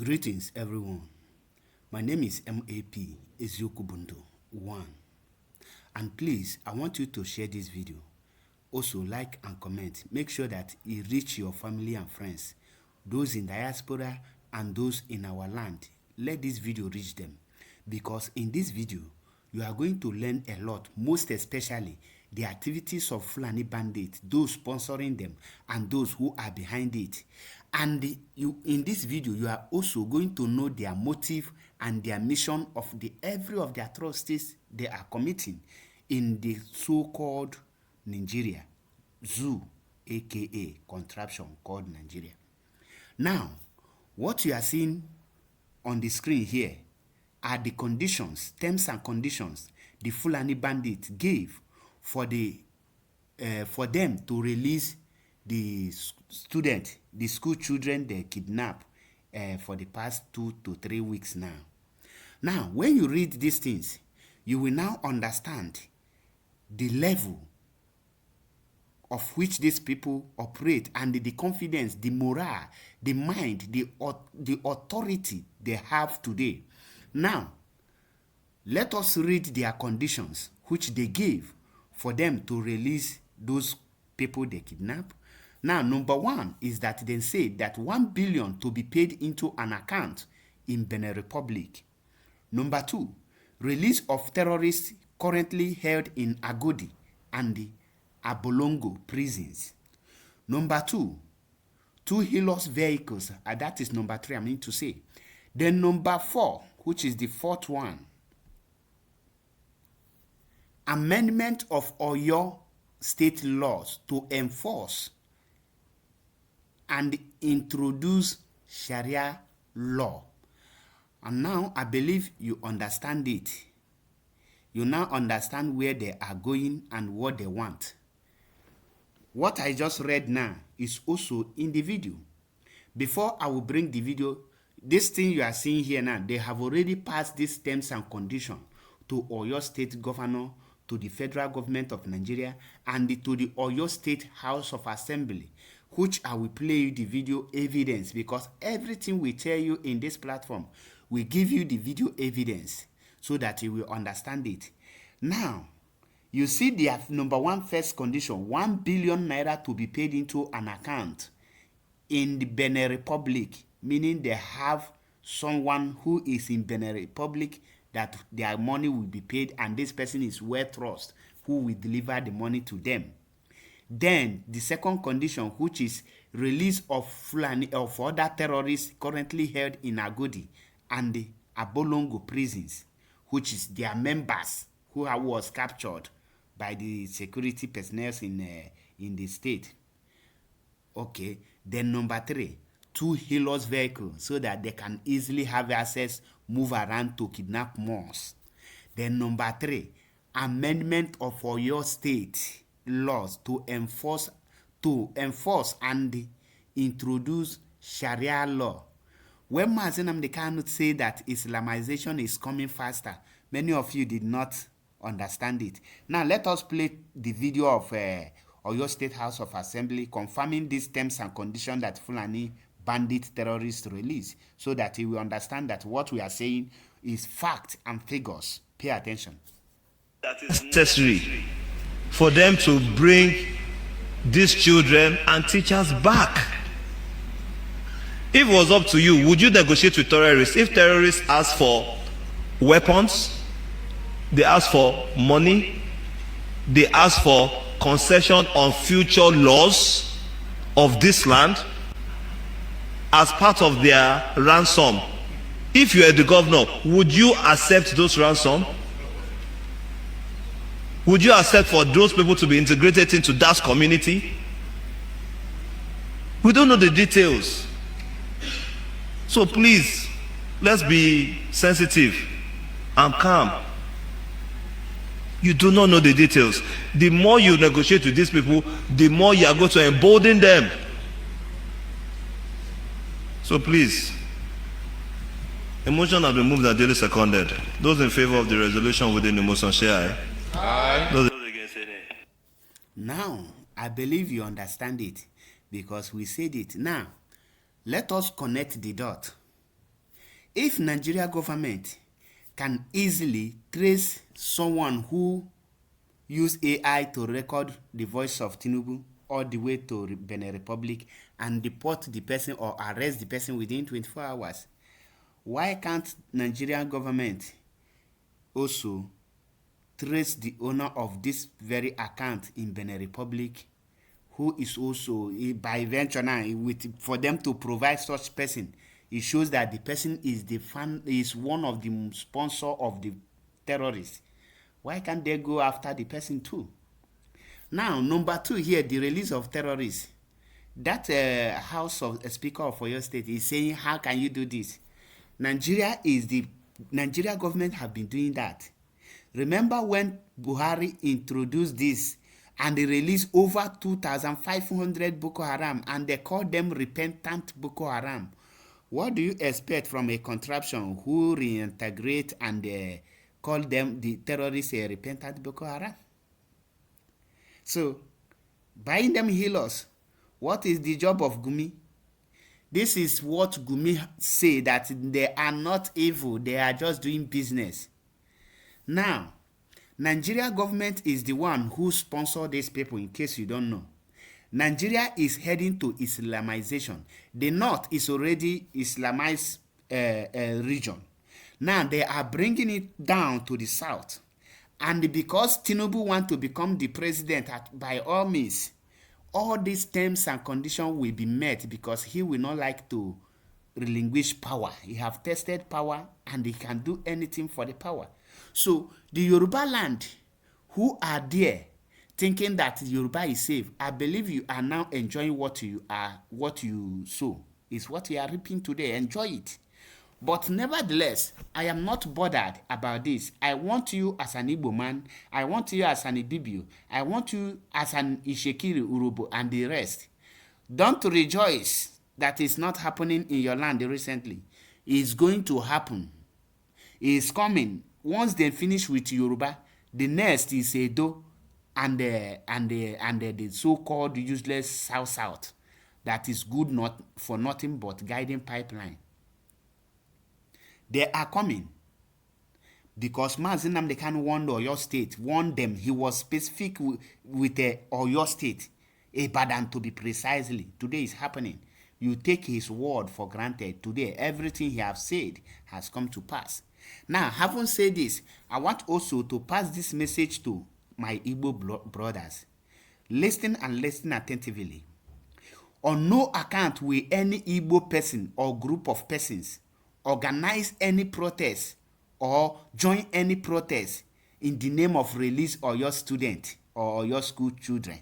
Greetings everyone. My name is MAP Eziokubundo 1. And please, I want you to share this video. Also like and comment. Make sure that it reach your family and friends, those in diaspora and those in our land. Let this video reach them, because in this video you are going to learn a lot, most especially the activities of Fulani bandits, those sponsoring them and those who are behind it. And in this video you are also going to know their motive and their mission of every of the atrocities they are committing in the so-called Nigeria, zoo, aka contraption called Nigeria. Now, what you are seeing on the screen here are the conditions, terms and conditions the Fulani bandits gave for them to release the student, the school children they kidnapped for the past 2 to 3 weeks now. Now, when you read these things, you will now understand the level of which these people operate and the confidence, the morale, the mind, the authority they have today. Now, let us read their conditions which they gave for them to release those people they kidnap. Now, number one is that they say that 1 billion to be paid into an account in Benin Republic. Number two, release of terrorists currently held in Agodi and the Abolongo prisons. Number two, 2 Hilux vehicles, and that is number 3, I mean to say. Then number 4, which is the fourth one, amendment of Oyo state laws to enforce and introduce Sharia law. And now I believe you understand it. You now understand where they are going and what they want. What I just read now is also in the video. Before I will bring the video, this thing you are seeing here now, they have already passed these terms and conditions to Oyo State Governor, to the federal government of Nigeria, and to the Oyo State House of Assembly, which I will play you the video evidence, because everything we tell you in this platform, we give you the video evidence so that you will understand it. Now, you see the number one first condition, 1 billion naira to be paid into an account in the Benin Republic, meaning they have someone who is in Benin Republic that their money will be paid, and this person is well trusted who will deliver the money to them. Then the second condition, which is release of Fulani of other terrorists currently held in Agodi and the Abolongo prisons, which is their members who was captured by the security personnel in the state. Okay, then number 3, 2 Hilux vehicles so that they can easily have access, move around to kidnap more. Then number 3, amendment of Oyo State laws to enforce and introduce Sharia law. When Mazen Amde cannot say that Islamization is coming faster, many of you did not understand it. Now let us play the video of Oyo State House of Assembly confirming these terms and conditions that Fulani bandit terrorists release, so that you will understand that what we are saying is fact and figures. Pay attention. That is necessary for them to bring these children and teachers back. If it was up to you, would you negotiate with terrorists? If terrorists ask for weapons, they ask for money, they ask for concession on future laws of this land as part of their ransom, if you are the governor, would you accept those ransom? Would you accept for those people to be integrated into that community? We don't know the details. So please, let's be sensitive and calm. You do not know the details. The more you negotiate with these people, the more you are going to embolden them. So please, emotion has been moved and duly seconded. Those in favor of the resolution within the motion, share aye. Aye. Those against it. Now, I believe you understand it, because we said it. Now, let us connect the dot. If Nigeria government can easily trace someone who use AI to record the voice of Tinubu all the way to Benin Republic and deport the person or arrest the person within 24 hours, why can't Nigerian government also trace the owner of this very account in Benin Republic, who is also by venture now for them to provide such person? It shows that the person is one of the sponsor of the terrorists. Why can't they go after the person too? Now, number 2 here, the release of terrorists. That House of Speaker of Oyo State is saying, how can you do this? Nigeria government have been doing that. Remember when Buhari introduced this and they released over 2,500 Boko Haram and they called them repentant Boko Haram? What do you expect from a contraption who reintegrate and call them the terrorists a repentant Boko Haram? So, buying them healers, what is the job of Gumi? This is what Gumi say, that they are not evil, they are just doing business. Now, Nigeria government is the one who sponsor these people, in case you don't know. Nigeria is heading to Islamization. The north is already Islamized region. Now they are bringing it down to the south. And because Tinubu want to become the president, by all means, all these terms and conditions will be met because he will not like to relinquish power. He have tested power and he can do anything for the power. So the Yoruba land who are there thinking that Yoruba is safe, I believe you are now enjoying what you sow. Is what you are reaping today. Enjoy it. But nevertheless, I am not bothered about this. I want you as an Igbo man. I want you as an Ibibio. I want you as an Ishekiri, Urobo, and the rest. Don't rejoice that it's not happening in your land recently. It's going to happen. It's coming. Once they finish with Yoruba, the next is Edo and the so-called useless South. That is good not for nothing but guiding pipeline. They are coming because Mazi Nnamdi Kanu warned Oyo State, warned them. He was specific with Oyo State, Ibadan to be precisely. Today is happening. You take his word for granted. Today, everything he has said has come to pass. Now, having said this, I want also to pass this message to my Igbo brothers. Listen and listen attentively. On no account will any Igbo person or group of persons organize any protest or join any protest in the name of release or your student or your school children.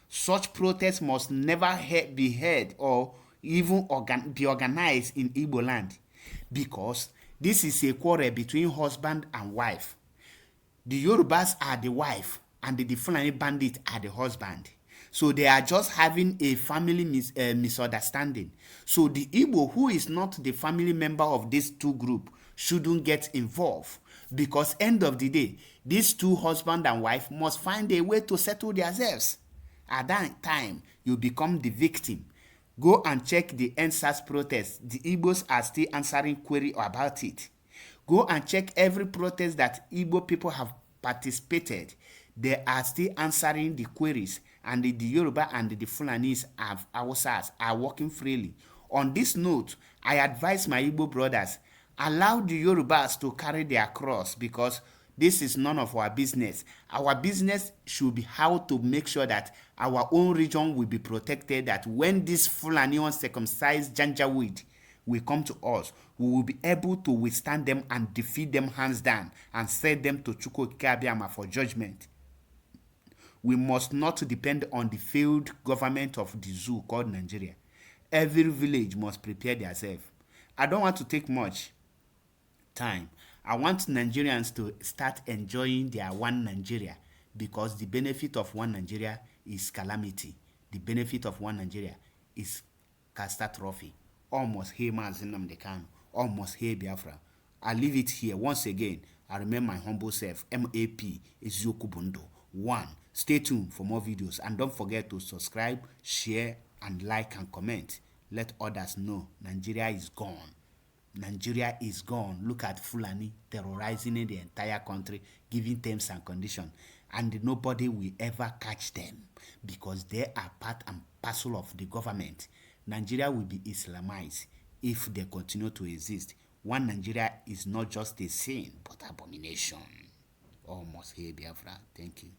Such protests must never be heard or even be organized in Igbo land, because this is a quarrel between husband and wife. The Yorubas are the wife and the Fulani bandit are the husband. So they are just having a family misunderstanding. So the Igbo, who is not the family member of these two groups, shouldn't get involved, because end of the day, these two husband and wife must find a way to settle themselves. At that time, you become the victim. Go and check the NSAS protest. The Igbos are still answering query about it. Go and check every protest that Igbo people have participated. They are still answering the queries, and the Yoruba and the Fulanis of Hausas are working freely. On this note, I advise my Igbo brothers, allow the Yorubas to carry their cross, because this is none of our business. Our business should be how to make sure that our own region will be protected, that when this Fulani uncircumcised Janjaweed will come to us, we will be able to withstand them and defeat them hands down and send them to Chukwukabiama for judgment. We must not depend on the failed government of the zoo called Nigeria. Every village must prepare themselves. I don't want to take much time. I want Nigerians to start enjoying their one Nigeria, because the benefit of one Nigeria is calamity. The benefit of one Nigeria is catastrophe. Almost here Mazi Nnamdi Kanu, almost here Biafra. I leave it here. Once again, I remember my humble self, MAP Ezioku Bundo. 1. Stay tuned for more videos, and don't forget to subscribe, share, and like and comment. Let others know Nigeria is gone. Nigeria is gone. Look at Fulani terrorizing the entire country, giving terms and conditions, and nobody will ever catch them because they are part and parcel of the government. Nigeria will be Islamized if they continue to exist. One Nigeria is not just a sin but abomination. Almost here, Biafra. Thank you.